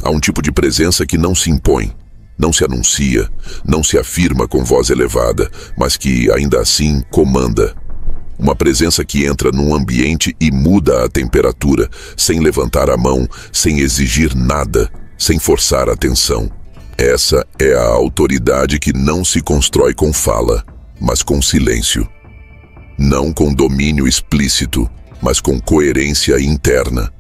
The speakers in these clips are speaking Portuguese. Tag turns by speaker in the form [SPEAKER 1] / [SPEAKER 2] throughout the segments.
[SPEAKER 1] Há um tipo de presença que não se impõe, não se anuncia, não se afirma com voz elevada, mas que, ainda assim, comanda. Uma presença que entra num ambiente e muda a temperatura, sem levantar a mão, sem exigir nada, sem forçar a atenção. Essa é a autoridade que não se constrói com fala, mas com silêncio. Não com domínio explícito, mas com coerência interna.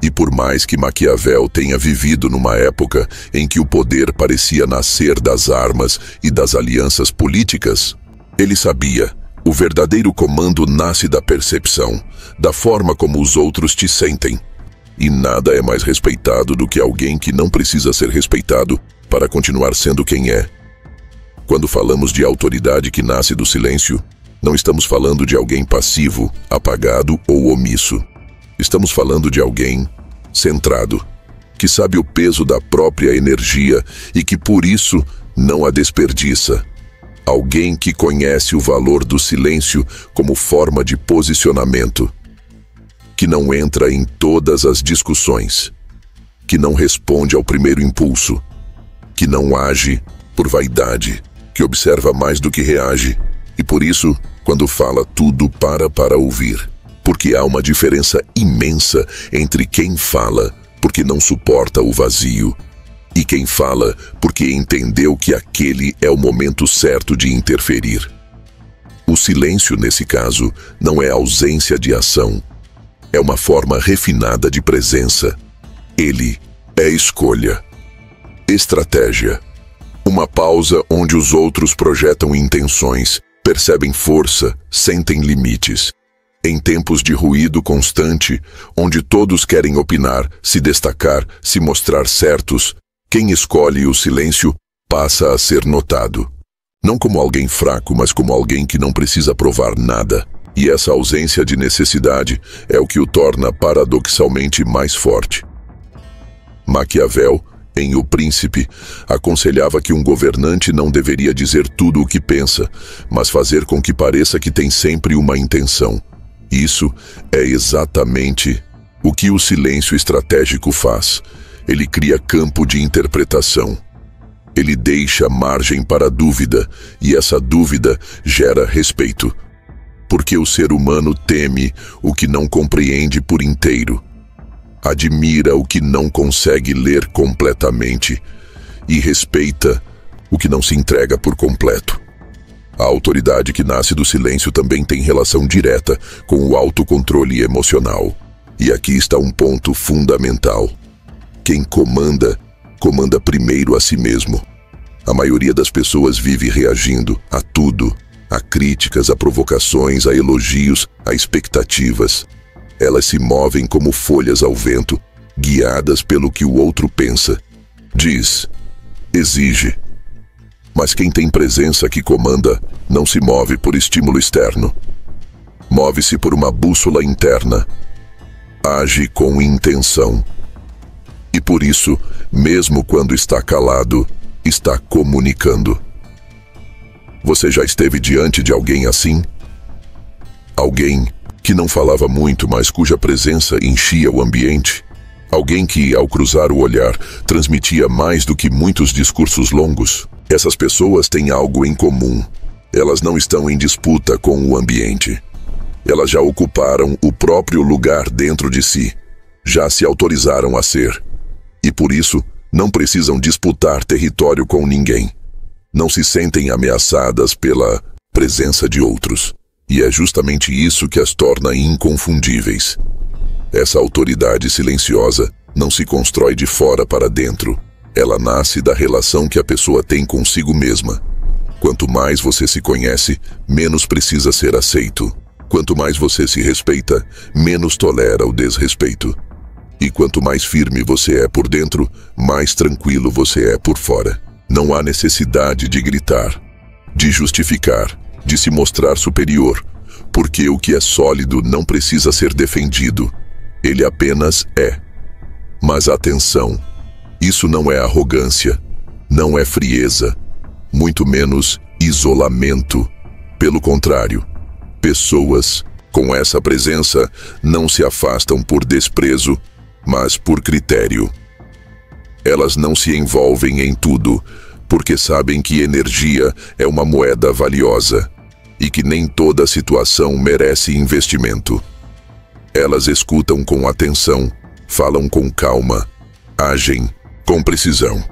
[SPEAKER 1] E por mais que Maquiavel tenha vivido numa época em que o poder parecia nascer das armas e das alianças políticas, ele sabia: o verdadeiro comando nasce da percepção, da forma como os outros te sentem. E nada é mais respeitado do que alguém que não precisa ser respeitado para continuar sendo quem é. Quando falamos de autoridade que nasce do silêncio, não estamos falando de alguém passivo, apagado ou omisso. Estamos falando de alguém centrado, que sabe o peso da própria energia e que por isso não a desperdiça. Alguém que conhece o valor do silêncio como forma de posicionamento, que não entra em todas as discussões, que não responde ao primeiro impulso, que não age por vaidade, que observa mais do que reage e por isso, quando fala, tudo para ouvir. Porque há uma diferença imensa entre quem fala porque não suporta o vazio e quem fala porque entendeu que aquele é o momento certo de interferir. O silêncio, nesse caso, não é ausência de ação. É uma forma refinada de presença. Ele é escolha, estratégia. Uma pausa onde os outros projetam intenções, percebem força, sentem limites. Em tempos de ruído constante, onde todos querem opinar, se destacar, se mostrar certos, quem escolhe o silêncio passa a ser notado. Não como alguém fraco, mas como alguém que não precisa provar nada. E essa ausência de necessidade é o que o torna paradoxalmente mais forte. Maquiavel, em O Príncipe, aconselhava que um governante não deveria dizer tudo o que pensa, mas fazer com que pareça que tem sempre uma intenção. Isso é exatamente o que o silêncio estratégico faz. Ele cria campo de interpretação. Ele deixa margem para dúvida, e essa dúvida gera respeito. Porque o ser humano teme o que não compreende por inteiro. Admira o que não consegue ler completamente e respeita o que não se entrega por completo. A autoridade que nasce do silêncio também tem relação direta com o autocontrole emocional. E aqui está um ponto fundamental. Quem comanda, comanda primeiro a si mesmo. A maioria das pessoas vive reagindo a tudo, a críticas, a provocações, a elogios, a expectativas. Elas se movem como folhas ao vento, guiadas pelo que o outro pensa, diz, exige. Mas quem tem presença que comanda não se move por estímulo externo. Move-se por uma bússola interna. Age com intenção. E por isso, mesmo quando está calado, está comunicando. Você já esteve diante de alguém assim? Alguém que não falava muito, mas cuja presença enchia o ambiente? Alguém que, ao cruzar o olhar, transmitia mais do que muitos discursos longos? Essas pessoas têm algo em comum. Elas não estão em disputa com o ambiente. Elas já ocuparam o próprio lugar dentro de si. Já se autorizaram a ser. E por isso, não precisam disputar território com ninguém. Não se sentem ameaçadas pela presença de outros. E é justamente isso que as torna inconfundíveis. Essa autoridade silenciosa não se constrói de fora para dentro. Ela nasce da relação que a pessoa tem consigo mesma. Quanto mais você se conhece, menos precisa ser aceito. Quanto mais você se respeita, menos tolera o desrespeito. E quanto mais firme você é por dentro, mais tranquilo você é por fora. Não há necessidade de gritar, de justificar, de se mostrar superior, porque o que é sólido não precisa ser defendido. Ele apenas é. Mas atenção, isso não é arrogância, não é frieza, muito menos isolamento. Pelo contrário, pessoas com essa presença não se afastam por desprezo, mas por critério. Elas não se envolvem em tudo, porque sabem que energia é uma moeda valiosa e que nem toda situação merece investimento. Elas escutam com atenção, falam com calma, agem com precisão.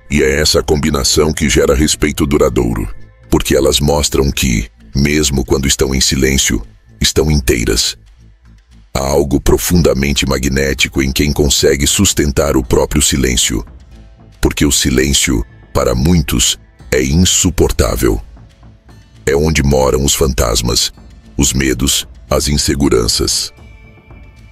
[SPEAKER 1] E é essa combinação que gera respeito duradouro, porque elas mostram que, mesmo quando estão em silêncio, estão inteiras. Há algo profundamente magnético em quem consegue sustentar o próprio silêncio, porque o silêncio, para muitos, é insuportável. É onde moram os fantasmas, os medos, as inseguranças.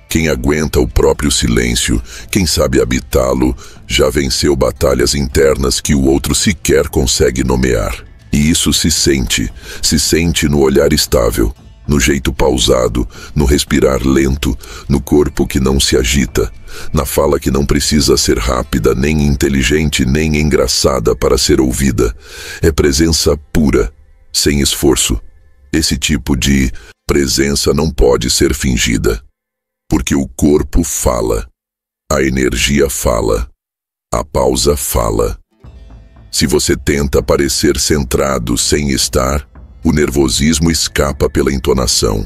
[SPEAKER 1] Quem aguenta o próprio silêncio, quem sabe habitá-lo, já venceu batalhas internas que o outro sequer consegue nomear. E isso se sente no olhar estável, no jeito pausado, no respirar lento, no corpo que não se agita, na fala que não precisa ser rápida, nem inteligente, nem engraçada para ser ouvida. É presença pura, sem esforço. Esse tipo de presença não pode ser fingida, porque o corpo fala, a energia fala, a pausa fala. Se você tenta parecer centrado sem estar, o nervosismo escapa pela entonação.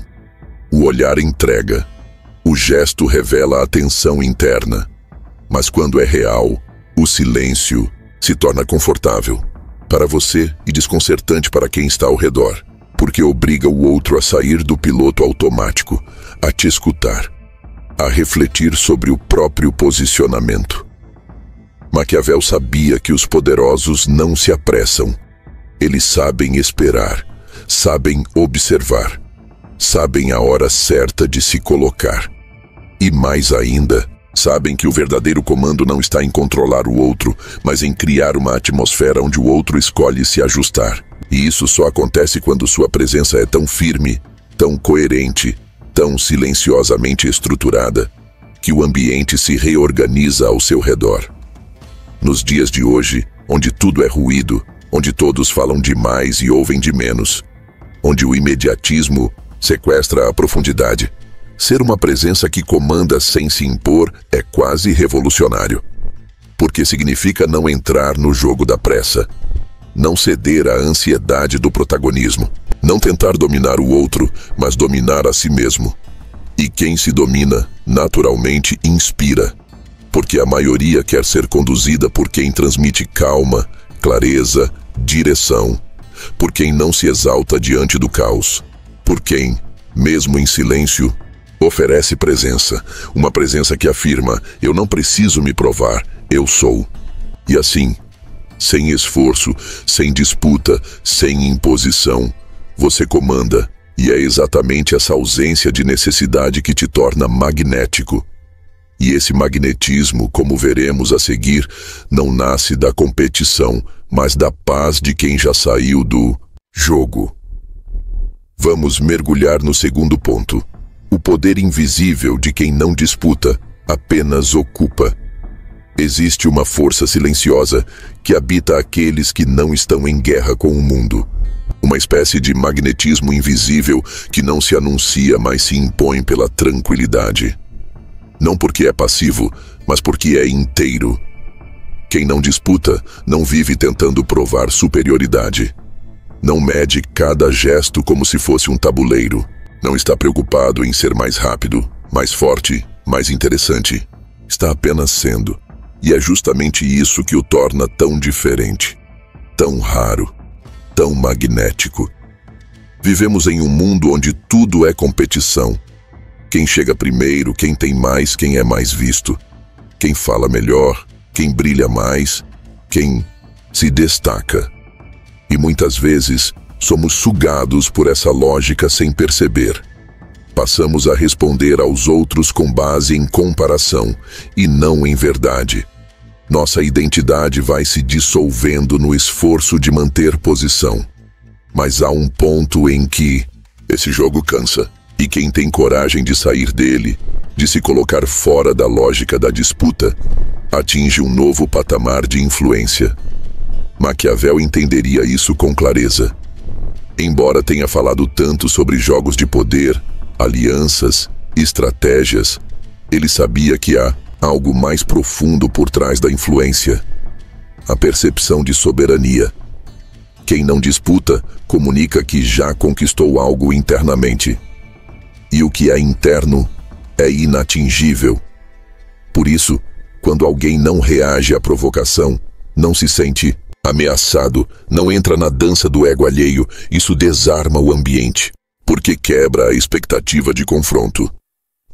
[SPEAKER 1] O olhar entrega. O gesto revela a tensão interna. Mas quando é real, o silêncio se torna confortável para você e desconcertante para quem está ao redor, porque obriga o outro a sair do piloto automático, a te escutar, a refletir sobre o próprio posicionamento. Maquiavel sabia que os poderosos não se apressam. Eles sabem esperar, sabem observar, sabem a hora certa de se colocar. E mais ainda, sabem que o verdadeiro comando não está em controlar o outro, mas em criar uma atmosfera onde o outro escolhe se ajustar. E isso só acontece quando sua presença é tão firme, tão coerente, tão silenciosamente estruturada, que o ambiente se reorganiza ao seu redor. Nos dias de hoje, onde tudo é ruído, onde todos falam demais e ouvem de menos, onde o imediatismo sequestra a profundidade, ser uma presença que comanda sem se impor é quase revolucionário, porque significa não entrar no jogo da pressa, não ceder à ansiedade do protagonismo, não tentar dominar o outro, mas dominar a si mesmo. E quem se domina, naturalmente inspira, porque a maioria quer ser conduzida por quem transmite calma, clareza, direção, por quem não se exalta diante do caos, por quem, mesmo em silêncio, oferece presença, uma presença que afirma: eu não preciso me provar, eu sou. E assim, sem esforço, sem disputa, sem imposição, você comanda, e é exatamente essa ausência de necessidade que te torna magnético. E esse magnetismo, como veremos a seguir, não nasce da competição, mas da paz de quem já saiu do jogo. Vamos mergulhar no segundo ponto. O poder invisível de quem não disputa, apenas ocupa. Existe uma força silenciosa que habita aqueles que não estão em guerra com o mundo. Uma espécie de magnetismo invisível que não se anuncia, mas se impõe pela tranquilidade. Não porque é passivo, mas porque é inteiro. Quem não disputa, não vive tentando provar superioridade. Não mede cada gesto como se fosse um tabuleiro. Não está preocupado em ser mais rápido, mais forte, mais interessante. Está apenas sendo. E é justamente isso que o torna tão diferente, tão raro, tão magnético. Vivemos em um mundo onde tudo é competição. Quem chega primeiro, quem tem mais, quem é mais visto, quem fala melhor, quem brilha mais, quem se destaca. E muitas vezes somos sugados por essa lógica sem perceber. Passamos a responder aos outros com base em comparação e não em verdade. Nossa identidade vai se dissolvendo no esforço de manter posição. Mas há um ponto em que esse jogo cansa. E quem tem coragem de sair dele, de se colocar fora da lógica da disputa, atinge um novo patamar de influência. Maquiavel entenderia isso com clareza. Embora tenha falado tanto sobre jogos de poder, alianças, estratégias, ele sabia que a algo mais profundo por trás da influência: a percepção de soberania. Quem não disputa, comunica que já conquistou algo internamente. E o que é interno é inatingível. Por isso, quando alguém não reage à provocação, não se sente ameaçado, não entra na dança do ego alheio, isso desarma o ambiente, porque quebra a expectativa de confronto.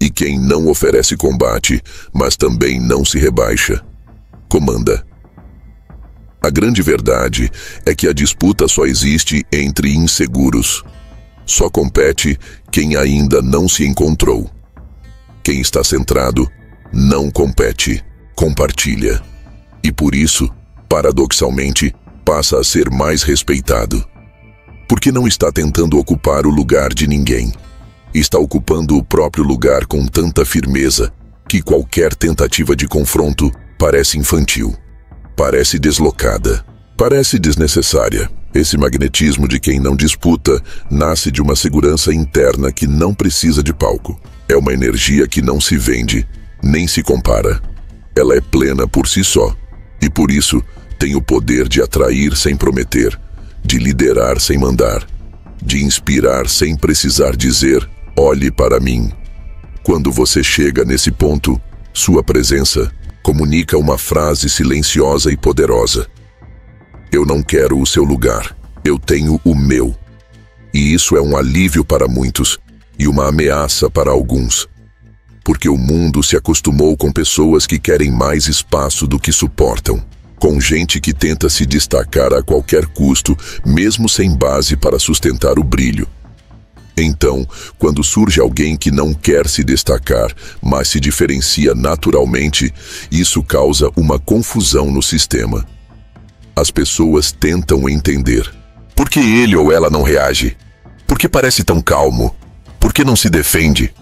[SPEAKER 1] E quem não oferece combate, mas também não se rebaixa, comanda. A grande verdade é que a disputa só existe entre inseguros. Só compete quem ainda não se encontrou. Quem está centrado não compete, compartilha. E por isso, paradoxalmente, passa a ser mais respeitado. Porque não está tentando ocupar o lugar de ninguém. Está ocupando o próprio lugar com tanta firmeza que qualquer tentativa de confronto parece infantil. Parece deslocada, parece desnecessária. Esse magnetismo de quem não disputa nasce de uma segurança interna que não precisa de palco. É uma energia que não se vende, nem se compara. Ela é plena por si só, e por isso tem o poder de atrair sem prometer, de liderar sem mandar, de inspirar sem precisar dizer: olhe para mim. Quando você chega nesse ponto, sua presença comunica uma frase silenciosa e poderosa: eu não quero o seu lugar, eu tenho o meu. E isso é um alívio para muitos e uma ameaça para alguns. Porque o mundo se acostumou com pessoas que querem mais espaço do que suportam. Com gente que tenta se destacar a qualquer custo, mesmo sem base para sustentar o brilho. Então, quando surge alguém que não quer se destacar, mas se diferencia naturalmente, isso causa uma confusão no sistema. As pessoas tentam entender. Por que ele ou ela não reage? Por que parece tão calmo? Por que não se defende?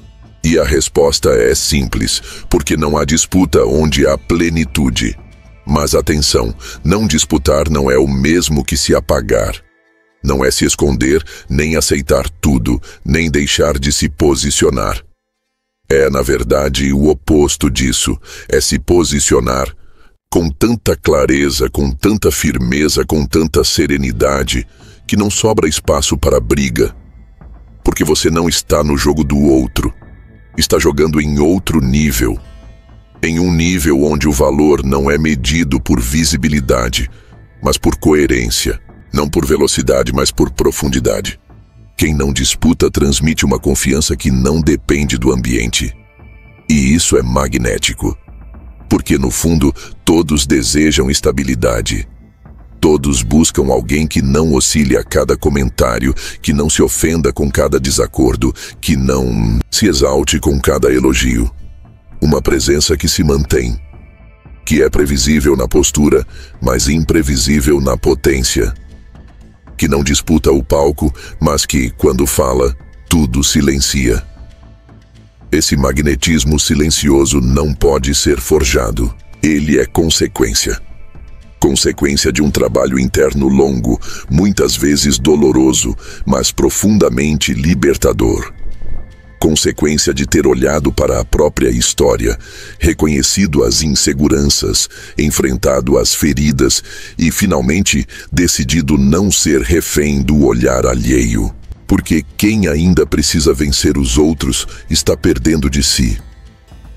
[SPEAKER 1] E a resposta é simples: porque não há disputa onde há plenitude. Mas atenção, não disputar não é o mesmo que se apagar. Não é se esconder, nem aceitar tudo, nem deixar de se posicionar. É, na verdade, o oposto disso. É se posicionar com tanta clareza, com tanta firmeza, com tanta serenidade, que não sobra espaço para briga. Porque você não está no jogo do outro. Está jogando em outro nível. Em um nível onde o valor não é medido por visibilidade, mas por coerência. Não por velocidade, mas por profundidade. Quem não disputa transmite uma confiança que não depende do ambiente. E isso é magnético. Porque, no fundo, todos desejam estabilidade. Todos buscam alguém que não oscile a cada comentário, que não se ofenda com cada desacordo, que não se exalte com cada elogio. Uma presença que se mantém. Que é previsível na postura, mas imprevisível na potência. Que não disputa o palco, mas que, quando fala, tudo silencia. Esse magnetismo silencioso não pode ser forjado. Ele é consequência. Consequência de um trabalho interno longo, muitas vezes doloroso, mas profundamente libertador. Consequência de ter olhado para a própria história, reconhecido as inseguranças, enfrentado as feridas e, finalmente, decidido não ser refém do olhar alheio. Porque quem ainda precisa vencer os outros está perdendo de si.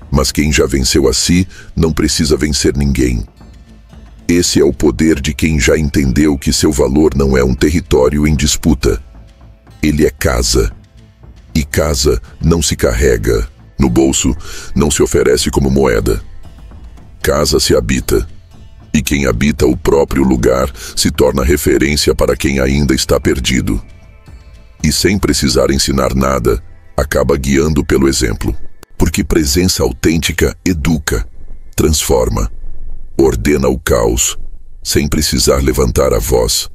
[SPEAKER 1] Mas quem já venceu a si não precisa vencer ninguém. Esse é o poder de quem já entendeu que seu valor não é um território em disputa. Ele é casa. E casa não se carrega no bolso, não se oferece como moeda. Casa se habita. E quem habita o próprio lugar se torna referência para quem ainda está perdido. E sem precisar ensinar nada, acaba guiando pelo exemplo. Porque presença autêntica educa, transforma, ordena o caos, sem precisar levantar a voz.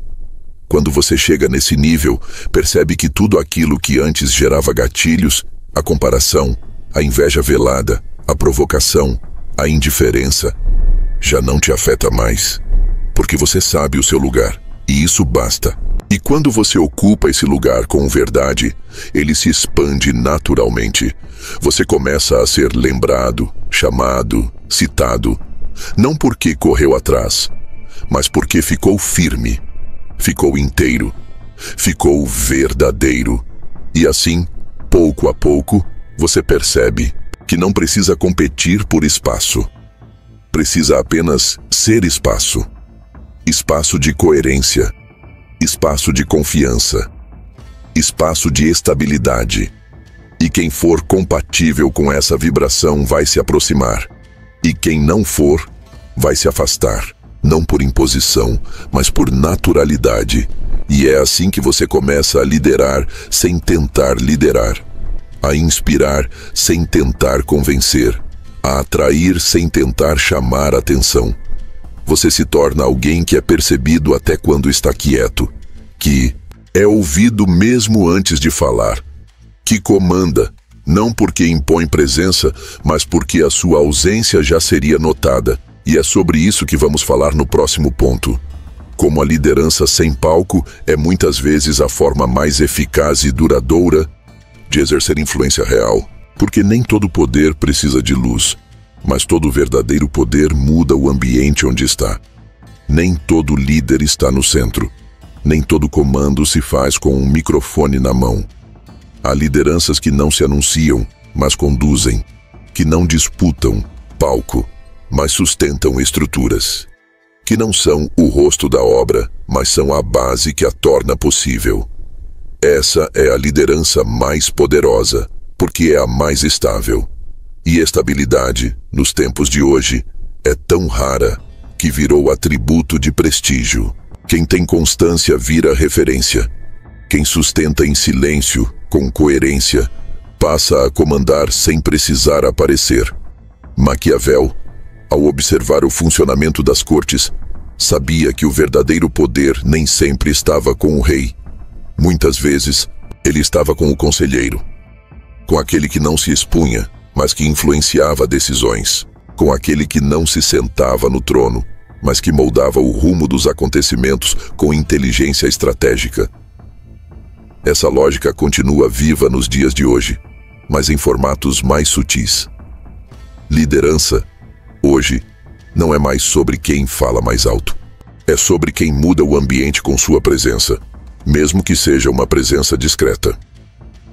[SPEAKER 1] Quando você chega nesse nível, percebe que tudo aquilo que antes gerava gatilhos, a comparação, a inveja velada, a provocação, a indiferença, já não te afeta mais. Porque você sabe o seu lugar, e isso basta. E quando você ocupa esse lugar com verdade, ele se expande naturalmente. Você começa a ser lembrado, chamado, citado, não porque correu atrás, mas porque ficou firme, ficou inteiro, ficou verdadeiro. E assim, pouco a pouco, você percebe que não precisa competir por espaço. Precisa apenas ser espaço. Espaço de coerência, espaço de confiança, espaço de estabilidade. E quem for compatível com essa vibração vai se aproximar. E quem não for, vai se afastar. Não por imposição, mas por naturalidade. E é assim que você começa a liderar sem tentar liderar. A inspirar sem tentar convencer. A atrair sem tentar chamar atenção. Você se torna alguém que é percebido até quando está quieto. Que é ouvido mesmo antes de falar. Que comanda, não porque impõe presença, mas porque a sua ausência já seria notada. E é sobre isso que vamos falar no próximo ponto. Como a liderança sem palco é muitas vezes a forma mais eficaz e duradoura de exercer influência real. Porque nem todo poder precisa de luz, mas todo verdadeiro poder muda o ambiente onde está. Nem todo líder está no centro. Nem todo comando se faz com um microfone na mão. Há lideranças que não se anunciam, mas conduzem. Que não disputam palco, mas sustentam estruturas. Que não são o rosto da obra, mas são a base que a torna possível. Essa é a liderança mais poderosa, porque é a mais estável. E estabilidade, nos tempos de hoje, é tão rara que virou atributo de prestígio. Quem tem constância vira referência. Quem sustenta em silêncio, com coerência, passa a comandar sem precisar aparecer. Maquiavel, ao observar o funcionamento das cortes, sabia que o verdadeiro poder nem sempre estava com o rei. Muitas vezes, ele estava com o conselheiro, com aquele que não se expunha, mas que influenciava decisões, com aquele que não se sentava no trono, mas que moldava o rumo dos acontecimentos com inteligência estratégica. Essa lógica continua viva nos dias de hoje, mas em formatos mais sutis. Liderança, hoje, não é mais sobre quem fala mais alto. É sobre quem muda o ambiente com sua presença, mesmo que seja uma presença discreta.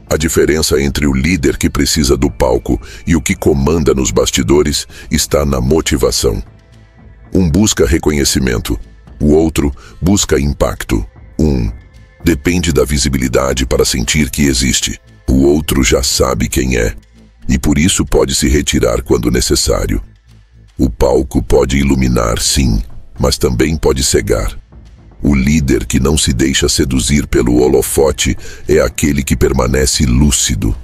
[SPEAKER 1] A diferença entre o líder que precisa do palco e o que comanda nos bastidores está na motivação. Um busca reconhecimento, o outro busca impacto. Um depende da visibilidade para sentir que existe, o outro já sabe quem é, e por isso pode se retirar quando necessário. O palco pode iluminar, sim, mas também pode cegar. O líder que não se deixa seduzir pelo holofote é aquele que permanece lúcido.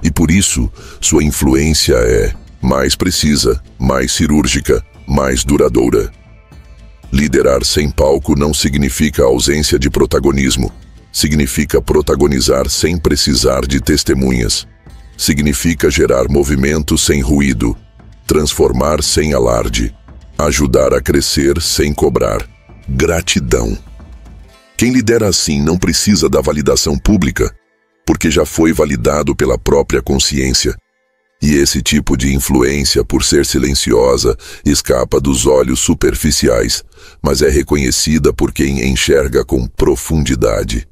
[SPEAKER 1] E por isso, sua influência é mais precisa, mais cirúrgica, mais duradoura. Liderar sem palco não significa ausência de protagonismo. Significa protagonizar sem precisar de testemunhas. Significa gerar movimento sem ruído, transformar sem alarde, ajudar a crescer sem cobrar. Gratidão. Quem lidera assim não precisa da validação pública, porque já foi validado pela própria consciência. E esse tipo de influência, por ser silenciosa, escapa dos olhos superficiais, mas é reconhecida por quem enxerga com profundidade.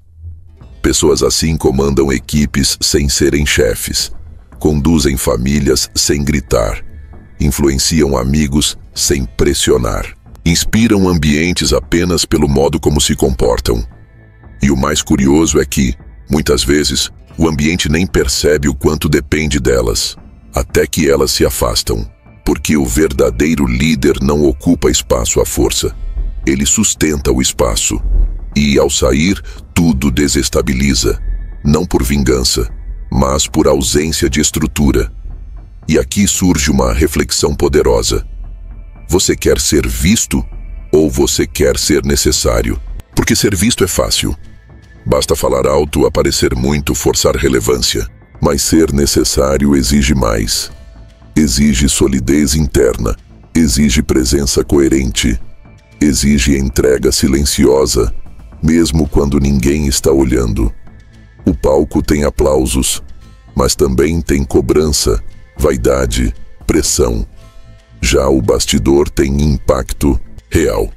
[SPEAKER 1] Pessoas assim comandam equipes sem serem chefes, conduzem famílias sem gritar, influenciam amigos sem pressionar, inspiram ambientes apenas pelo modo como se comportam. E o mais curioso é que, muitas vezes, o ambiente nem percebe o quanto depende delas, até que elas se afastam, porque o verdadeiro líder não ocupa espaço à força. Ele sustenta o espaço. E, ao sair, tudo desestabiliza, não por vingança, mas por ausência de estrutura. E aqui surge uma reflexão poderosa. Você quer ser visto ou você quer ser necessário? Porque ser visto é fácil. Basta falar alto, aparecer muito, forçar relevância. Mas ser necessário exige mais. Exige solidez interna, exige presença coerente, exige entrega silenciosa, mesmo quando ninguém está olhando. O palco tem aplausos, mas também tem cobrança, vaidade, pressão. Já o bastidor tem impacto real.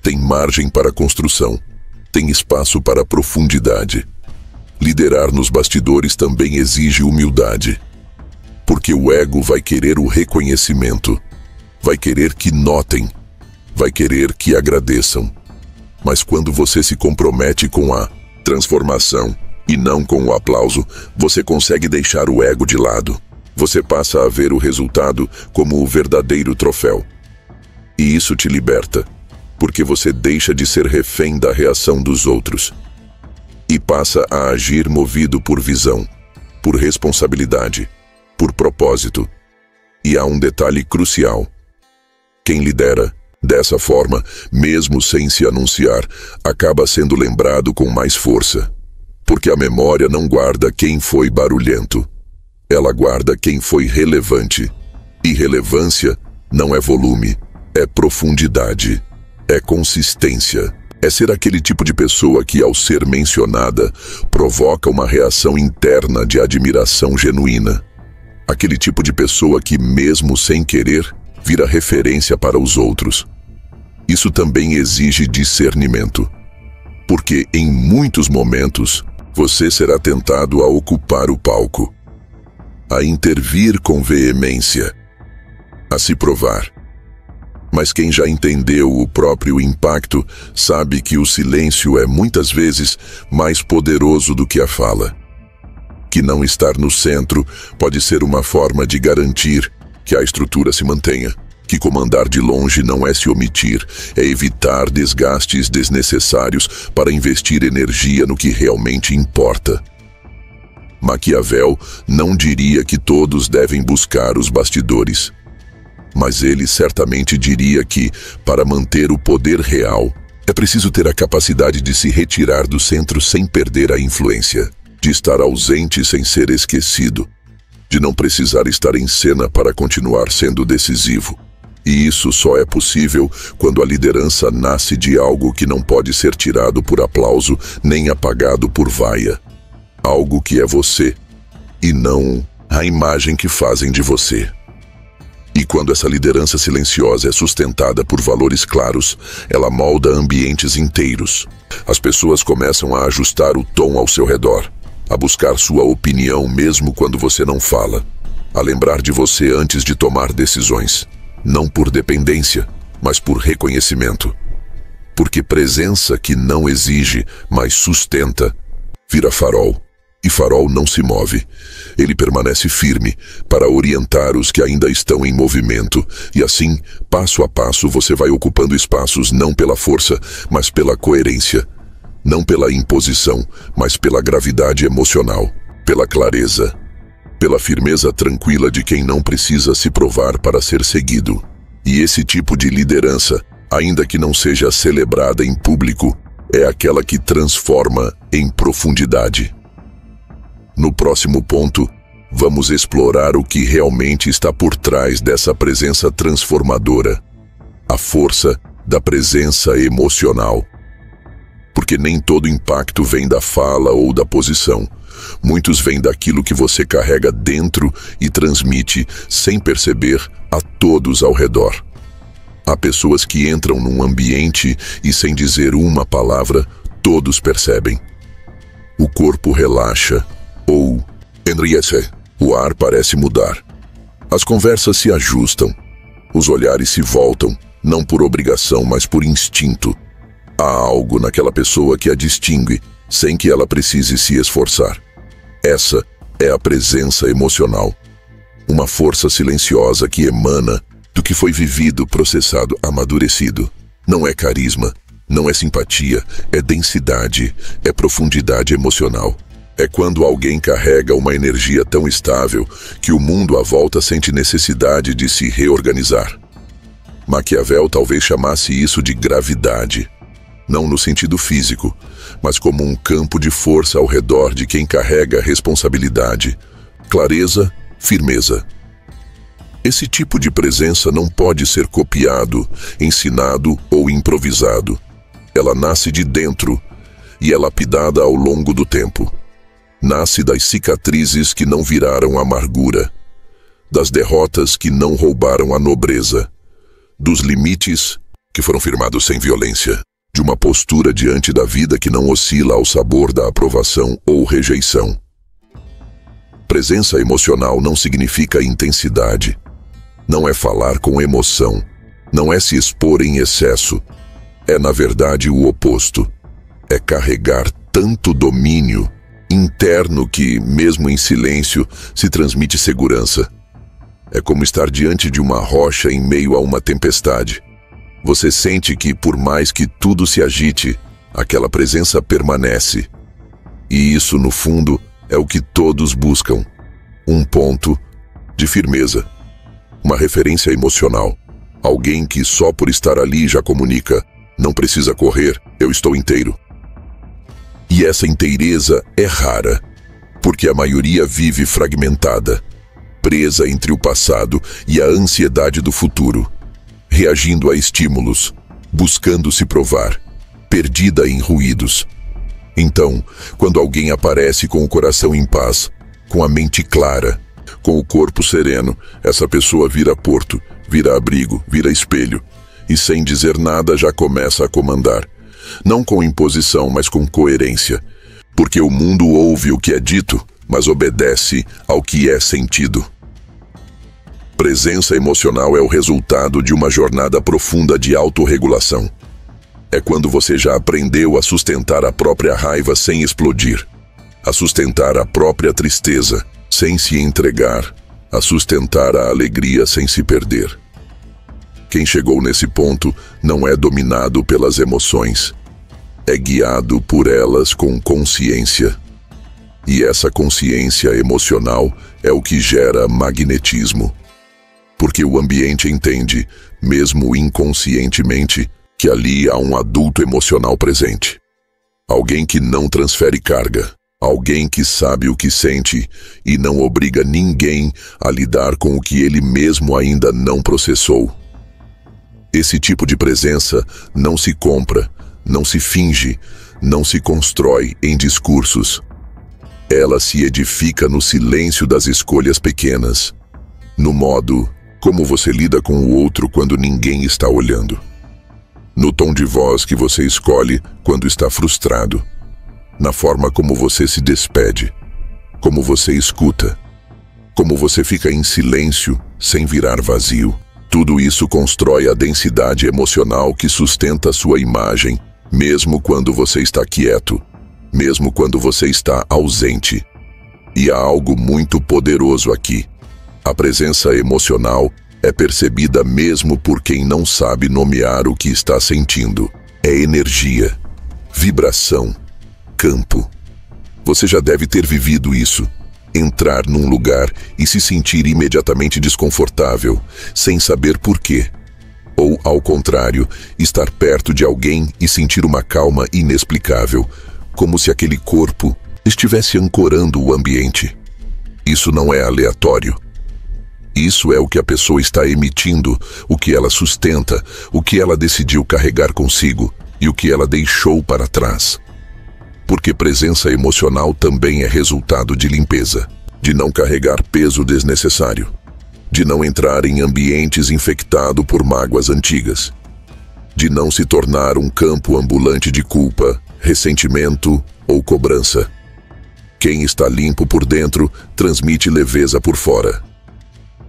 [SPEAKER 1] Tem margem para construção. Tem espaço para profundidade. Liderar nos bastidores também exige humildade. Porque o ego vai querer o reconhecimento. Vai querer que notem. Vai querer que agradeçam. Mas quando você se compromete com a transformação e não com o aplauso, você consegue deixar o ego de lado. Você passa a ver o resultado como o verdadeiro troféu. E isso te liberta, porque você deixa de ser refém da reação dos outros e passa a agir movido por visão, por responsabilidade, por propósito. E há um detalhe crucial. Quem lidera dessa forma, mesmo sem se anunciar, acaba sendo lembrado com mais força. Porque a memória não guarda quem foi barulhento. Ela guarda quem foi relevante. E relevância não é volume, é profundidade, é consistência. É ser aquele tipo de pessoa que, ao ser mencionada, provoca uma reação interna de admiração genuína. Aquele tipo de pessoa que, mesmo sem querer, vira referência para os outros. Isso também exige discernimento. Porque, em muitos momentos, você será tentado a ocupar o palco, a intervir com veemência, a se provar. Mas quem já entendeu o próprio impacto sabe que o silêncio é muitas vezes mais poderoso do que a fala. Que não estar no centro pode ser uma forma de garantir que a estrutura se mantenha. Que comandar de longe não é se omitir, é evitar desgastes desnecessários para investir energia no que realmente importa. Maquiavel não diria que todos devem buscar os bastidores. Mas ele certamente diria que, para manter o poder real, é preciso ter a capacidade de se retirar do centro sem perder a influência, de estar ausente sem ser esquecido, de não precisar estar em cena para continuar sendo decisivo. E isso só é possível quando a liderança nasce de algo que não pode ser tirado por aplauso nem apagado por vaia. Algo que é você, e não a imagem que fazem de você. E quando essa liderança silenciosa é sustentada por valores claros, ela molda ambientes inteiros. As pessoas começam a ajustar o tom ao seu redor, a buscar sua opinião mesmo quando você não fala, a lembrar de você antes de tomar decisões. Não por dependência, mas por reconhecimento. Porque presença que não exige, mas sustenta, vira farol. E farol não se move. Ele permanece firme para orientar os que ainda estão em movimento. E assim, passo a passo, você vai ocupando espaços não pela força, mas pela coerência. Não pela imposição, mas pela gravidade emocional. Pela clareza. Pela firmeza tranquila de quem não precisa se provar para ser seguido. E esse tipo de liderança, ainda que não seja celebrada em público, é aquela que transforma em profundidade. No próximo ponto, vamos explorar o que realmente está por trás dessa presença transformadora. A força da presença emocional. Porque nem todo impacto vem da fala ou da posição. Muitos vêm daquilo que você carrega dentro e transmite, sem perceber, a todos ao redor. Há pessoas que entram num ambiente e, sem dizer uma palavra, todos percebem. O corpo relaxa, ou enrijece. O ar parece mudar. As conversas se ajustam. Os olhares se voltam, não por obrigação, mas por instinto. Há algo naquela pessoa que a distingue, sem que ela precise se esforçar. Essa é a presença emocional. Uma força silenciosa que emana do que foi vivido, processado, amadurecido. Não é carisma, não é simpatia, é densidade, é profundidade emocional. É quando alguém carrega uma energia tão estável que o mundo à volta sente necessidade de se reorganizar. Maquiavel talvez chamasse isso de gravidade. Não no sentido físico, mas como um campo de força ao redor de quem carrega responsabilidade, clareza, firmeza. Esse tipo de presença não pode ser copiado, ensinado ou improvisado. Ela nasce de dentro e é lapidada ao longo do tempo. Nasce das cicatrizes que não viraram amargura, das derrotas que não roubaram a nobreza, dos limites que foram firmados sem violência, de uma postura diante da vida que não oscila ao sabor da aprovação ou rejeição. Presença emocional não significa intensidade. Não é falar com emoção. Não é se expor em excesso. É, na verdade, o oposto. É carregar tanto domínio interno que, mesmo em silêncio, se transmite segurança. É como estar diante de uma rocha em meio a uma tempestade. Você sente que, por mais que tudo se agite, aquela presença permanece. E isso, no fundo, é o que todos buscam. Um ponto de firmeza. Uma referência emocional. Alguém que só por estar ali já comunica: não precisa correr, eu estou inteiro. E essa inteireza é rara, porque a maioria vive fragmentada, presa entre o passado e a ansiedade do futuro, reagindo a estímulos, buscando se provar, perdida em ruídos. Então, quando alguém aparece com o coração em paz, com a mente clara, com o corpo sereno, essa pessoa vira porto, vira abrigo, vira espelho, e sem dizer nada já começa a comandar. Não com imposição, mas com coerência. Porque o mundo ouve o que é dito, mas obedece ao que é sentido. Presença emocional é o resultado de uma jornada profunda de autorregulação. É quando você já aprendeu a sustentar a própria raiva sem explodir, a sustentar a própria tristeza sem se entregar, a sustentar a alegria sem se perder. Quem chegou nesse ponto não é dominado pelas emoções, é guiado por elas com consciência. E essa consciência emocional é o que gera magnetismo. Porque o ambiente entende, mesmo inconscientemente, que ali há um adulto emocional presente. Alguém que não transfere carga. Alguém que sabe o que sente e não obriga ninguém a lidar com o que ele mesmo ainda não processou. Esse tipo de presença não se compra, não se finge, não se constrói em discursos. Ela se edifica no silêncio das escolhas pequenas, no modo como você lida com o outro quando ninguém está olhando, no tom de voz que você escolhe quando está frustrado, na forma como você se despede, como você escuta, como você fica em silêncio sem virar vazio. Tudo isso constrói a densidade emocional que sustenta sua imagem, mesmo quando você está quieto, mesmo quando você está ausente. E há algo muito poderoso aqui. A presença emocional é percebida mesmo por quem não sabe nomear o que está sentindo. É energia, vibração, campo. Você já deve ter vivido isso. Entrar num lugar e se sentir imediatamente desconfortável, sem saber por quê. Ou, ao contrário, estar perto de alguém e sentir uma calma inexplicável, como se aquele corpo estivesse ancorando o ambiente. Isso não é aleatório. Isso é o que a pessoa está emitindo, o que ela sustenta, o que ela decidiu carregar consigo e o que ela deixou para trás. Porque presença emocional também é resultado de limpeza, de não carregar peso desnecessário, de não entrar em ambientes infectados por mágoas antigas, de não se tornar um campo ambulante de culpa, ressentimento ou cobrança. Quem está limpo por dentro transmite leveza por fora.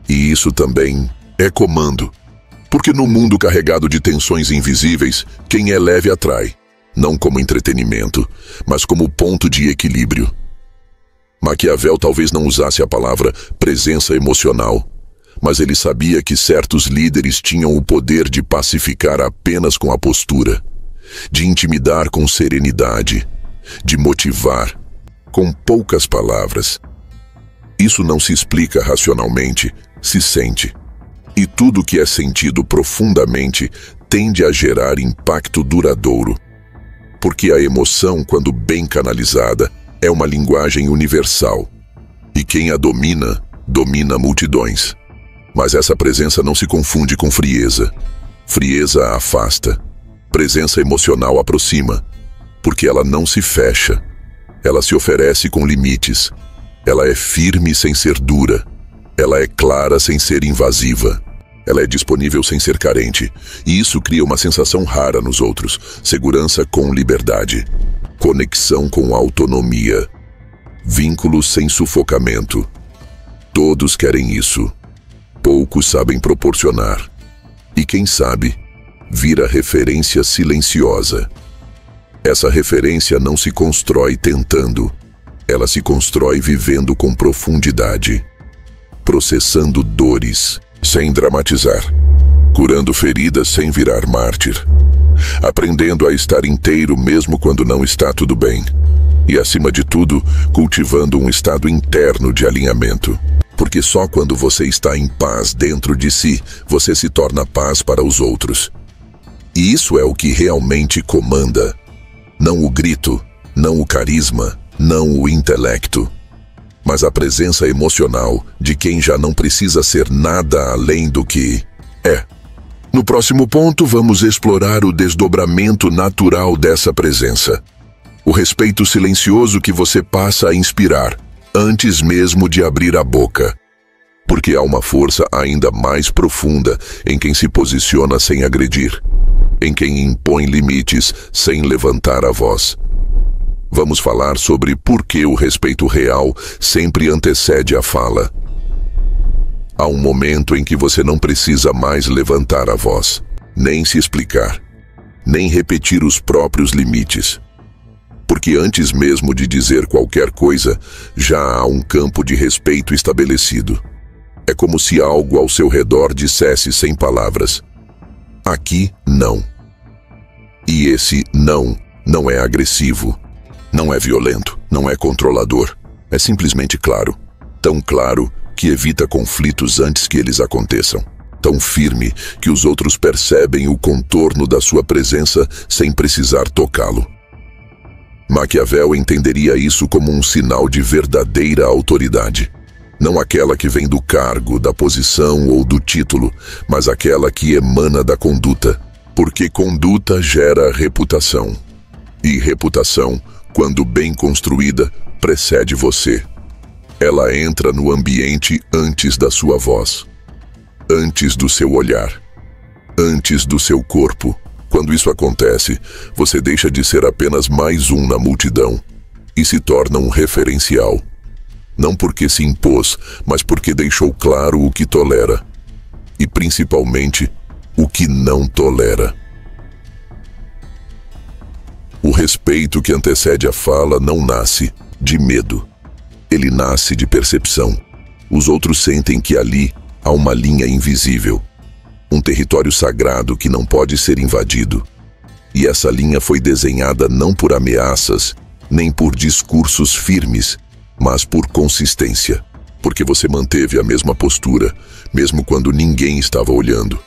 [SPEAKER 1] E isso também é comando, porque no mundo carregado de tensões invisíveis, quem é leve atrai. Não como entretenimento, mas como ponto de equilíbrio. Maquiavel talvez não usasse a palavra presença emocional, mas ele sabia que certos líderes tinham o poder de pacificar apenas com a postura, de intimidar com serenidade, de motivar com poucas palavras. Isso não se explica racionalmente, se sente. E tudo que é sentido profundamente tende a gerar impacto duradouro. Porque a emoção, quando bem canalizada, é uma linguagem universal. E quem a domina, domina multidões. Mas essa presença não se confunde com frieza. Frieza afasta. Presença emocional aproxima. Porque ela não se fecha. Ela se oferece com limites. Ela é firme sem ser dura. Ela é clara sem ser invasiva. Ela é disponível sem ser carente. E isso cria uma sensação rara nos outros. Segurança com liberdade. Conexão com autonomia. Vínculos sem sufocamento. Todos querem isso. Poucos sabem proporcionar. E quem sabe, vira referência silenciosa. Essa referência não se constrói tentando. Ela se constrói vivendo com profundidade. Processando dores, sem dramatizar. Curando feridas sem virar mártir. Aprendendo a estar inteiro mesmo quando não está tudo bem. E, acima de tudo, cultivando um estado interno de alinhamento. Porque só quando você está em paz dentro de si, você se torna paz para os outros. E isso é o que realmente comanda. Não o grito, não o carisma, não o intelecto, mas a presença emocional de quem já não precisa ser nada além do que é. No próximo ponto, vamos explorar o desdobramento natural dessa presença. O respeito silencioso que você passa a inspirar, antes mesmo de abrir a boca. Porque há uma força ainda mais profunda em quem se posiciona sem agredir, em quem impõe limites sem levantar a voz. Vamos falar sobre por que o respeito real sempre antecede a fala. Há um momento em que você não precisa mais levantar a voz, nem se explicar, nem repetir os próprios limites. Porque antes mesmo de dizer qualquer coisa, já há um campo de respeito estabelecido. É como se algo ao seu redor dissesse sem palavras: aqui não. E esse não é agressivo, não é violento, não é controlador. É simplesmente claro. Tão claro que evita conflitos antes que eles aconteçam. Tão firme que os outros percebem o contorno da sua presença sem precisar tocá-lo. Maquiavel entenderia isso como um sinal de verdadeira autoridade. Não aquela que vem do cargo, da posição ou do título, mas aquela que emana da conduta. Porque conduta gera reputação. E reputação, quando bem construída, precede você. Ela entra no ambiente antes da sua voz, antes do seu olhar, antes do seu corpo. Quando isso acontece, você deixa de ser apenas mais um na multidão e se torna um referencial. Não porque se impôs, mas porque deixou claro o que tolera. E principalmente, o que não tolera. O respeito que antecede a fala não nasce de medo. Ele nasce de percepção. Os outros sentem que ali há uma linha invisível. Um território sagrado que não pode ser invadido. E essa linha foi desenhada não por ameaças, nem por discursos firmes, mas por consistência. Porque você manteve a mesma postura, mesmo quando ninguém estava olhando.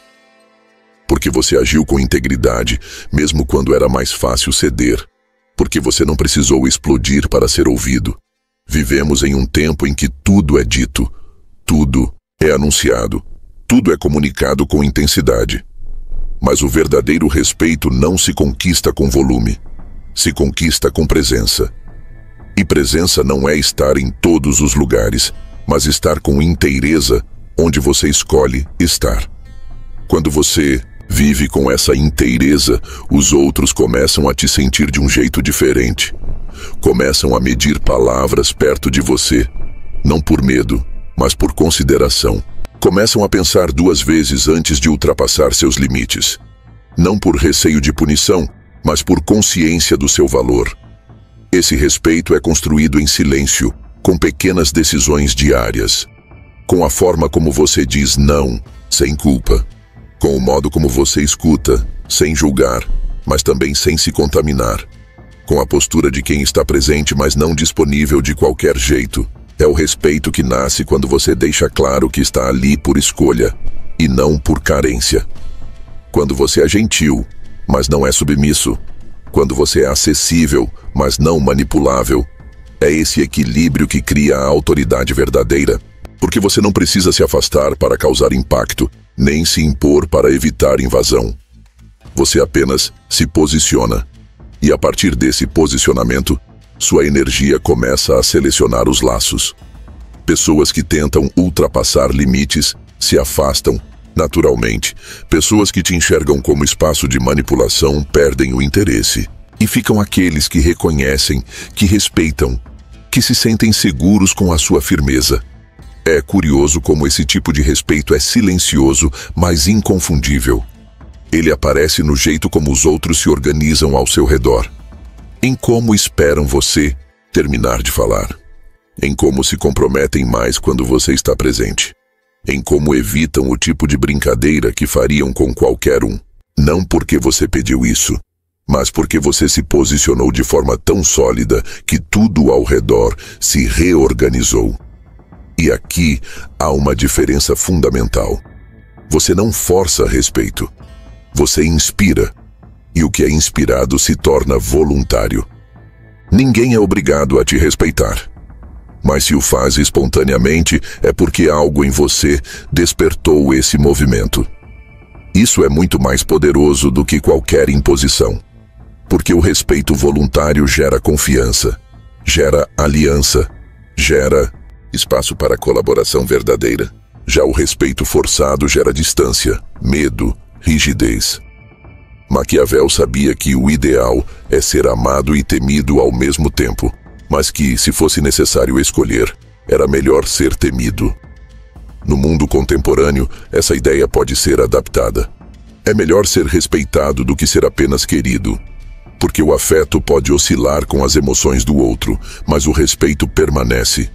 [SPEAKER 1] Porque você agiu com integridade, mesmo quando era mais fácil ceder. Porque você não precisou explodir para ser ouvido. Vivemos em um tempo em que tudo é dito, tudo é anunciado, tudo é comunicado com intensidade. Mas o verdadeiro respeito não se conquista com volume, se conquista com presença. E presença não é estar em todos os lugares, mas estar com inteireza onde você escolhe estar. Quando você vive com essa inteireza, os outros começam a te sentir de um jeito diferente. Começam a medir palavras perto de você, não por medo, mas por consideração. Começam a pensar duas vezes antes de ultrapassar seus limites. Não por receio de punição, mas por consciência do seu valor. Esse respeito é construído em silêncio, com pequenas decisões diárias. Com a forma como você diz não, sem culpa. Com o modo como você escuta, sem julgar, mas também sem se contaminar. Com a postura de quem está presente, mas não disponível de qualquer jeito. É o respeito que nasce quando você deixa claro que está ali por escolha, e não por carência. Quando você é gentil, mas não é submisso. Quando você é acessível, mas não manipulável. É esse equilíbrio que cria a autoridade verdadeira. Porque você não precisa se afastar para causar impacto, nem se impor para evitar invasão. Você apenas se posiciona. E a partir desse posicionamento, sua energia começa a selecionar os laços. Pessoas que tentam ultrapassar limites se afastam naturalmente. Pessoas que te enxergam como espaço de manipulação perdem o interesse. E ficam aqueles que reconhecem, que respeitam, que se sentem seguros com a sua firmeza. É curioso como esse tipo de respeito é silencioso, mas inconfundível. Ele aparece no jeito como os outros se organizam ao seu redor. Em como esperam você terminar de falar. Em como se comprometem mais quando você está presente. Em como evitam o tipo de brincadeira que fariam com qualquer um. Não porque você pediu isso, mas porque você se posicionou de forma tão sólida que tudo ao redor se reorganizou. E aqui há uma diferença fundamental. Você não força respeito. Você inspira. E o que é inspirado se torna voluntário. Ninguém é obrigado a te respeitar. Mas se o faz espontaneamente, é porque algo em você despertou esse movimento. Isso é muito mais poderoso do que qualquer imposição. Porque o respeito voluntário gera confiança, gera aliança, gera espaço para colaboração verdadeira. Já o respeito forçado gera distância, medo, rigidez. Maquiavel sabia que o ideal é ser amado e temido ao mesmo tempo, mas que, se fosse necessário escolher, era melhor ser temido. No mundo contemporâneo, essa ideia pode ser adaptada. É melhor ser respeitado do que ser apenas querido. Porque o afeto pode oscilar com as emoções do outro, mas o respeito permanece.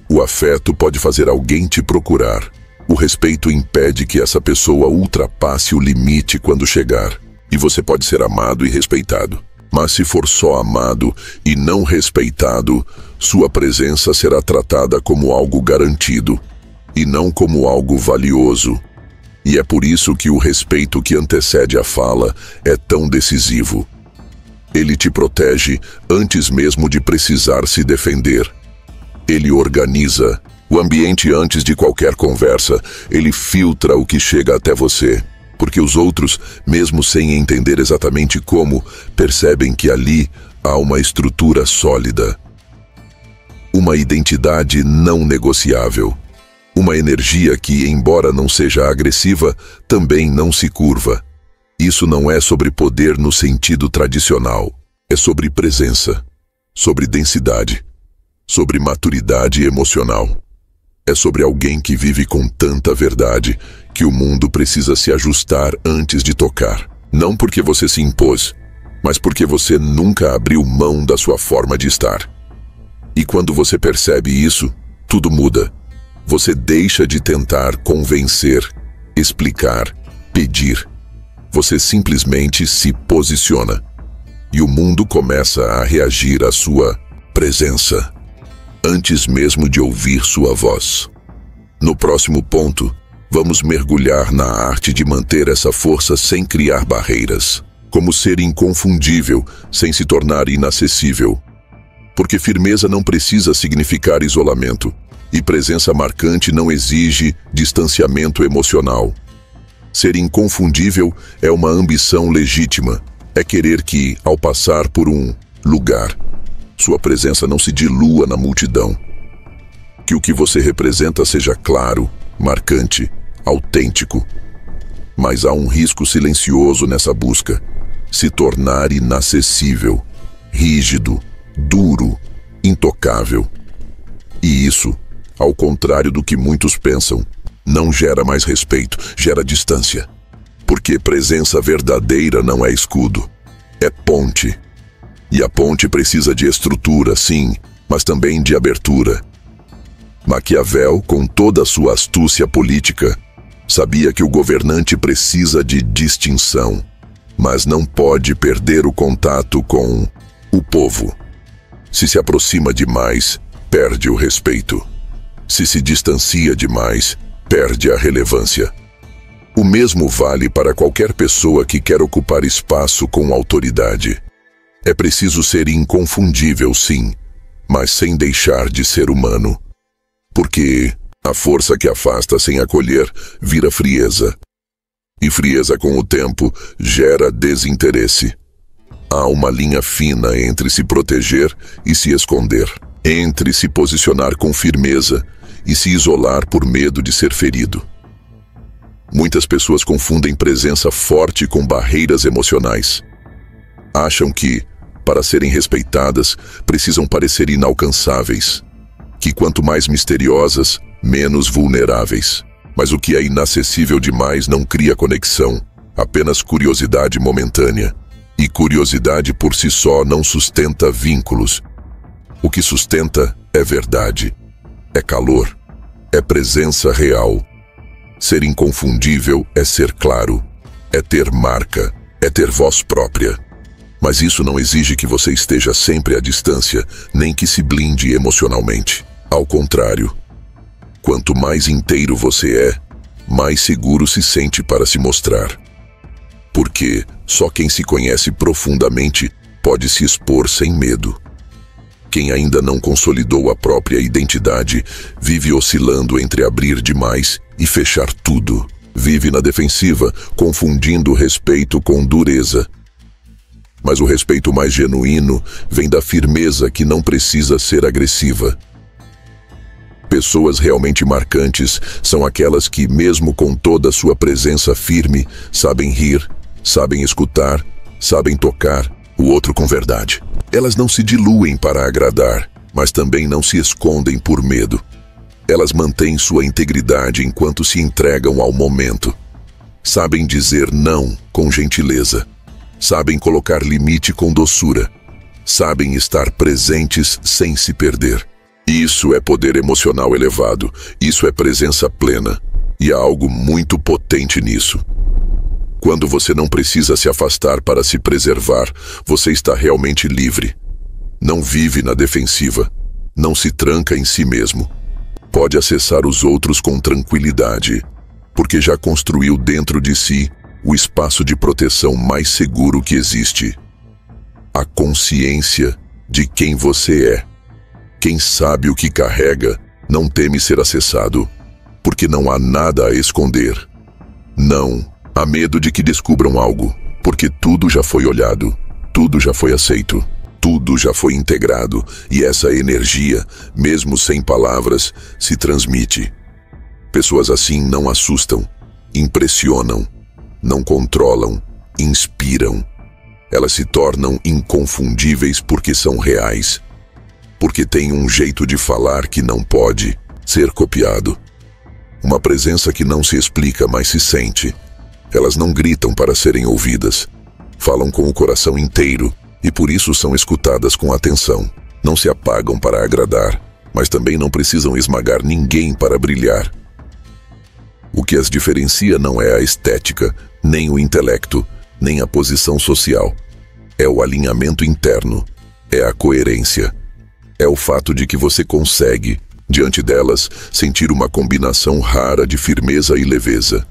[SPEAKER 1] O afeto pode fazer alguém te procurar. O respeito impede que essa pessoa ultrapasse o limite quando chegar. E você pode ser amado e respeitado. Mas se for só amado e não respeitado, sua presença será tratada como algo garantido, e não como algo valioso. E é por isso que o respeito que antecede a fala é tão decisivo. Ele te protege antes mesmo de precisar se defender. Ele organiza o ambiente antes de qualquer conversa. Ele filtra o que chega até você, porque os outros, mesmo sem entender exatamente como, percebem que ali há uma estrutura sólida. Uma identidade não negociável. Uma energia que, embora não seja agressiva, também não se curva. Isso não é sobre poder no sentido tradicional. É sobre presença, sobre densidade, sobre maturidade emocional. É sobre alguém que vive com tanta verdade que o mundo precisa se ajustar antes de tocar. Não porque você se impôs, mas porque você nunca abriu mão da sua forma de estar. E quando você percebe isso, tudo muda. Você deixa de tentar convencer, explicar, pedir. Você simplesmente se posiciona. E o mundo começa a reagir à sua presença, antes mesmo de ouvir sua voz. No próximo ponto, vamos mergulhar na arte de manter essa força sem criar barreiras. Como ser inconfundível, sem se tornar inacessível. Porque firmeza não precisa significar isolamento, e presença marcante não exige distanciamento emocional. Ser inconfundível é uma ambição legítima. É querer que, ao passar por um lugar, sua presença não se dilua na multidão. Que o que você representa seja claro, marcante, autêntico. Mas há um risco silencioso nessa busca: se tornar inacessível, rígido, duro, intocável. E isso, ao contrário do que muitos pensam, não gera mais respeito, gera distância. Porque presença verdadeira não é escudo, é ponte. E a ponte precisa de estrutura, sim, mas também de abertura. Maquiavel, com toda a sua astúcia política, sabia que o governante precisa de distinção, mas não pode perder o contato com o povo. Se aproxima demais, perde o respeito. Se distancia demais, perde a relevância. O mesmo vale para qualquer pessoa que quer ocupar espaço com autoridade. É preciso ser inconfundível, sim, mas sem deixar de ser humano. Porque a força que afasta sem acolher vira frieza. E frieza com o tempo gera desinteresse. Há uma linha fina entre se proteger e se esconder. Entre se posicionar com firmeza e se isolar por medo de ser ferido. Muitas pessoas confundem presença forte com barreiras emocionais. Acham que, para serem respeitadas, precisam parecer inalcançáveis, que quanto mais misteriosas, menos vulneráveis. Mas o que é inacessível demais não cria conexão, apenas curiosidade momentânea. E curiosidade por si só não sustenta vínculos. O que sustenta é verdade, é calor, é presença real. Ser inconfundível é ser claro, é ter marca, é ter voz própria. Mas isso não exige que você esteja sempre à distância, nem que se blinde emocionalmente. Ao contrário, quanto mais inteiro você é, mais seguro se sente para se mostrar. Porque só quem se conhece profundamente pode se expor sem medo. Quem ainda não consolidou a própria identidade vive oscilando entre abrir demais e fechar tudo. Vive na defensiva, confundindo respeito com dureza. Mas o respeito mais genuíno vem da firmeza que não precisa ser agressiva. Pessoas realmente marcantes são aquelas que, mesmo com toda a sua presença firme, sabem rir, sabem escutar, sabem tocar o outro com verdade. Elas não se diluem para agradar, mas também não se escondem por medo. Elas mantêm sua integridade enquanto se entregam ao momento. Sabem dizer não com gentileza. Sabem colocar limite com doçura. Sabem estar presentes sem se perder. Isso é poder emocional elevado. Isso é presença plena. E há algo muito potente nisso. Quando você não precisa se afastar para se preservar, você está realmente livre. Não vive na defensiva. Não se tranca em si mesmo. Pode acessar os outros com tranquilidade, porque já construiu dentro de si o espaço de proteção mais seguro que existe. A consciência de quem você é. Quem sabe o que carrega não teme ser acessado, porque não há nada a esconder. Não há medo de que descubram algo, porque tudo já foi olhado, tudo já foi aceito, tudo já foi integrado, e essa energia, mesmo sem palavras, se transmite. Pessoas assim não assustam, impressionam, não controlam, inspiram. Elas se tornam inconfundíveis porque são reais, porque têm um jeito de falar que não pode ser copiado. Uma presença que não se explica, mas se sente. Elas não gritam para serem ouvidas. Falam com o coração inteiro e por isso são escutadas com atenção. Não se apagam para agradar, mas também não precisam esmagar ninguém para brilhar. O que as diferencia não é a estética, nem o intelecto, nem a posição social. É o alinhamento interno, é a coerência. É o fato de que você consegue, diante delas, sentir uma combinação rara de firmeza e leveza,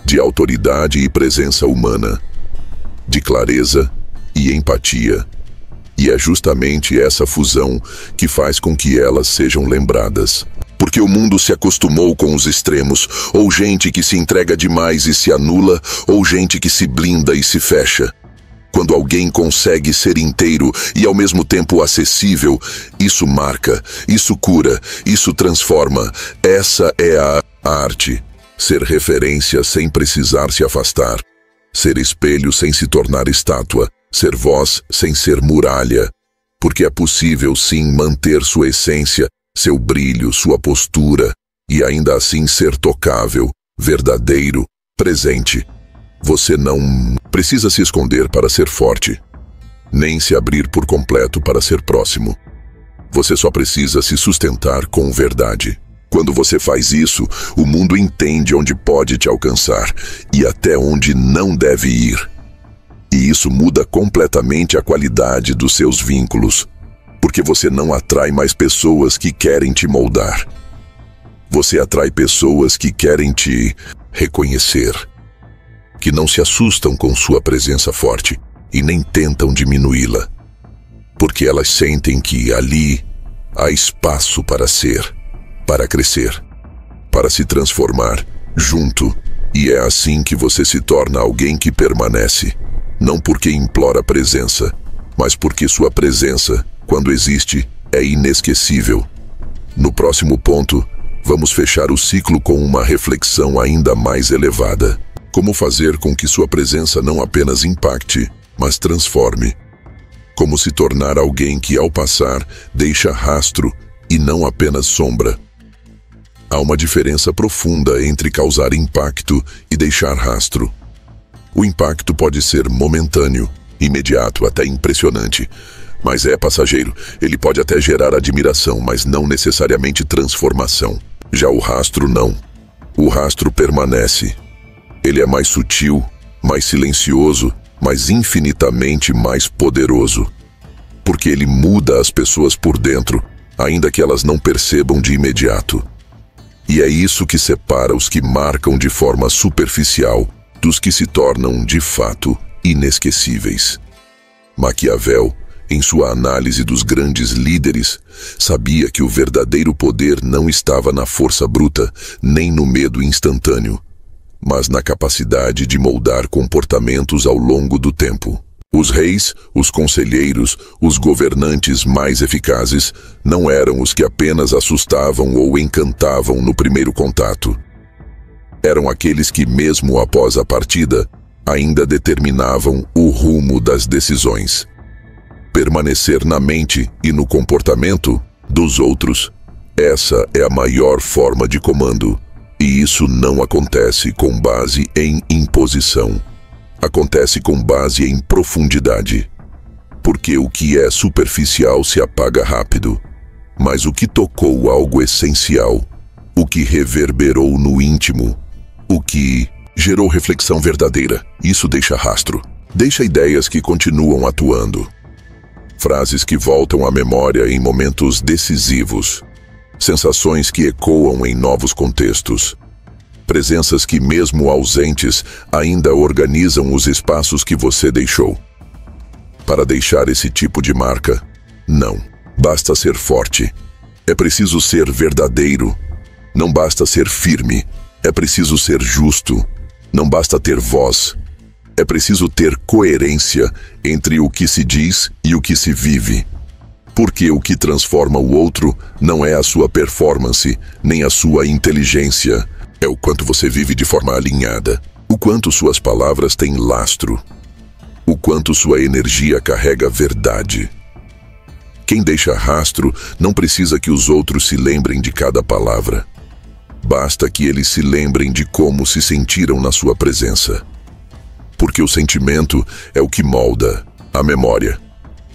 [SPEAKER 1] de autoridade e presença humana, de clareza e empatia. E é justamente essa fusão que faz com que elas sejam lembradas. Porque o mundo se acostumou com os extremos, ou gente que se entrega demais e se anula, ou gente que se blinda e se fecha. Quando alguém consegue ser inteiro e ao mesmo tempo acessível, isso marca, isso cura, isso transforma. Essa é a arte. Ser referência sem precisar se afastar. Ser espelho sem se tornar estátua. Ser voz sem ser muralha. Porque é possível sim manter sua essência, seu brilho, sua postura, e ainda assim ser tocável, verdadeiro, presente. Você não precisa se esconder para ser forte, nem se abrir por completo para ser próximo. Você só precisa se sustentar com verdade. Quando você faz isso, o mundo entende onde pode te alcançar e até onde não deve ir. E isso muda completamente a qualidade dos seus vínculos, porque você não atrai mais pessoas que querem te moldar. Você atrai pessoas que querem te reconhecer, que não se assustam com sua presença forte e nem tentam diminuí-la, porque elas sentem que ali há espaço para ser, para crescer, para se transformar junto, e é assim que você se torna alguém que permanece, não porque implora presença, mas porque sua presença, quando existe, é inesquecível. No próximo ponto, vamos fechar o ciclo com uma reflexão ainda mais elevada. Como fazer com que sua presença não apenas impacte, mas transforme? Como se tornar alguém que, ao passar, deixa rastro e não apenas sombra? Há uma diferença profunda entre causar impacto e deixar rastro. O impacto pode ser momentâneo, imediato, até impressionante, mas é passageiro. Ele pode até gerar admiração, mas não necessariamente transformação. Já o rastro não. O rastro permanece. Ele é mais sutil, mais silencioso, mas infinitamente mais poderoso. Porque ele muda as pessoas por dentro, ainda que elas não percebam de imediato. E é isso que separa os que marcam de forma superficial dos que se tornam, de fato, inesquecíveis. Maquiavel, em sua análise dos grandes líderes, sabia que o verdadeiro poder não estava na força bruta, nem no medo instantâneo, mas na capacidade de moldar comportamentos ao longo do tempo. Os reis, os conselheiros, os governantes mais eficazes não eram os que apenas assustavam ou encantavam no primeiro contato. Eram aqueles que, mesmo após a partida, ainda determinavam o rumo das decisões. Permanecer na mente e no comportamento dos outros, essa é a maior forma de comando. E isso não acontece com base em imposição. Acontece com base em profundidade. Porque o que é superficial se apaga rápido. Mas o que tocou algo essencial, o que reverberou no íntimo, o que gerou reflexão verdadeira, isso deixa rastro. Deixa ideias que continuam atuando. Frases que voltam à memória em momentos decisivos. Sensações que ecoam em novos contextos. Presenças que, mesmo ausentes, ainda organizam os espaços que você deixou. Para deixar esse tipo de marca, não basta ser forte. É preciso ser verdadeiro. Não basta ser firme. É preciso ser justo. Não basta ter voz. É preciso ter coerência entre o que se diz e o que se vive. Porque o que transforma o outro não é a sua performance, nem a sua inteligência. É o quanto você vive de forma alinhada, o quanto suas palavras têm lastro, o quanto sua energia carrega verdade. Quem deixa rastro não precisa que os outros se lembrem de cada palavra. Basta que eles se lembrem de como se sentiram na sua presença. Porque o sentimento é o que molda a memória.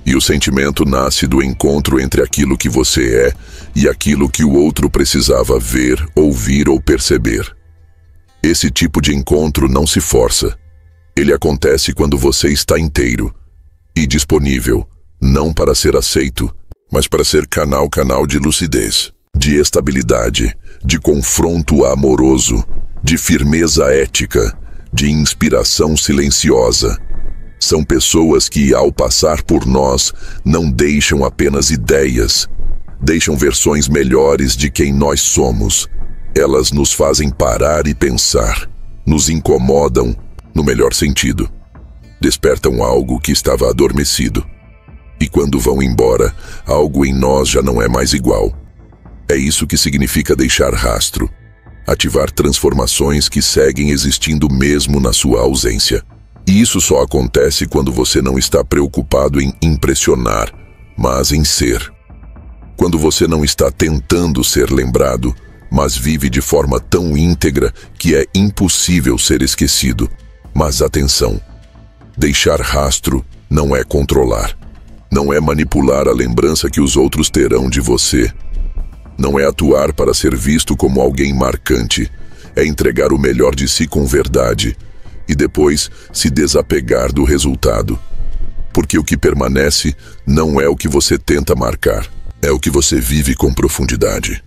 [SPEAKER 1] E o sentimento nasce do encontro entre aquilo que você é e aquilo que o outro precisava ver, ouvir ou perceber. Esse tipo de encontro não se força. Ele acontece quando você está inteiro e disponível, não para ser aceito, mas para ser canal de lucidez, de estabilidade, de confronto amoroso, de firmeza ética, de inspiração silenciosa. São pessoas que, ao passar por nós, não deixam apenas ideias, deixam versões melhores de quem nós somos. Elas nos fazem parar e pensar, nos incomodam, no melhor sentido. Despertam algo que estava adormecido. E quando vão embora, algo em nós já não é mais igual. É isso que significa deixar rastro, ativar transformações que seguem existindo mesmo na sua ausência. E isso só acontece quando você não está preocupado em impressionar, mas em ser. Quando você não está tentando ser lembrado, mas vive de forma tão íntegra que é impossível ser esquecido. Mas atenção, deixar rastro não é controlar. Não é manipular a lembrança que os outros terão de você. Não é atuar para ser visto como alguém marcante. É entregar o melhor de si com verdade. E depois se desapegar do resultado. Porque o que permanece não é o que você tenta marcar, é o que você vive com profundidade.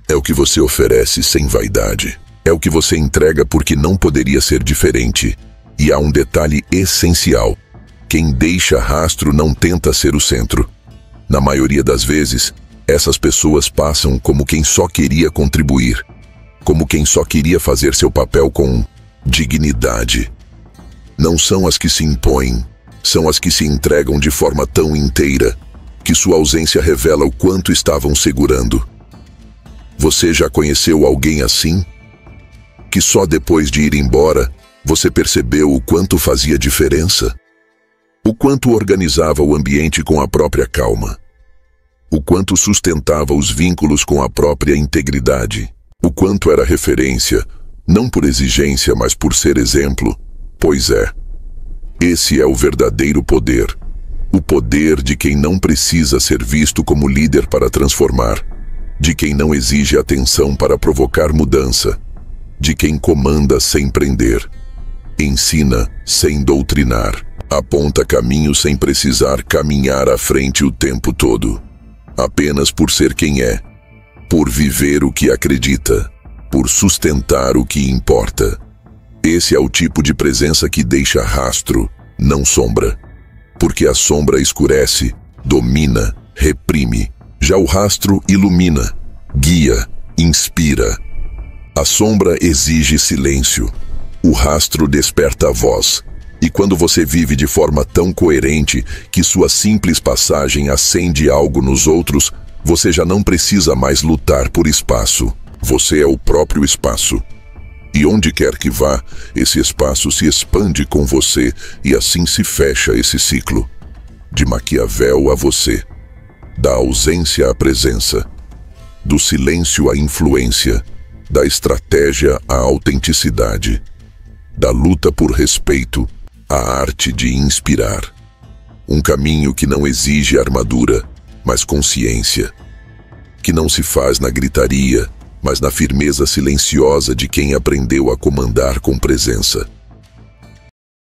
[SPEAKER 1] É o que você oferece sem vaidade. É o que você entrega porque não poderia ser diferente. E há um detalhe essencial. Quem deixa rastro não tenta ser o centro. Na maioria das vezes, essas pessoas passam como quem só queria contribuir, como quem só queria fazer seu papel com dignidade. Não são as que se impõem, são as que se entregam de forma tão inteira que sua ausência revela o quanto estavam segurando. Você já conheceu alguém assim? Que só depois de ir embora, você percebeu o quanto fazia diferença? O quanto organizava o ambiente com a própria calma? O quanto sustentava os vínculos com a própria integridade? O quanto era referência, não por exigência, mas por ser exemplo? Pois é, esse é o verdadeiro poder. O poder de quem não precisa ser visto como líder para transformar, de quem não exige atenção para provocar mudança, de quem comanda sem prender, ensina sem doutrinar, aponta caminho sem precisar caminhar à frente o tempo todo, apenas por ser quem é, por viver o que acredita, por sustentar o que importa. Esse é o tipo de presença que deixa rastro, não sombra. Porque a sombra escurece, domina, reprime. Já o rastro ilumina, guia, inspira. A sombra exige silêncio. O rastro desperta a voz. E quando você vive de forma tão coerente que sua simples passagem acende algo nos outros, você já não precisa mais lutar por espaço. Você é o próprio espaço. E onde quer que vá, esse espaço se expande com você e assim se fecha esse ciclo. De Maquiavel a você, da ausência à presença, do silêncio à influência, da estratégia à autenticidade, da luta por respeito à arte de inspirar. Um caminho que não exige armadura, mas consciência, que não se faz na gritaria, mas na firmeza silenciosa de quem aprendeu a comandar com presença.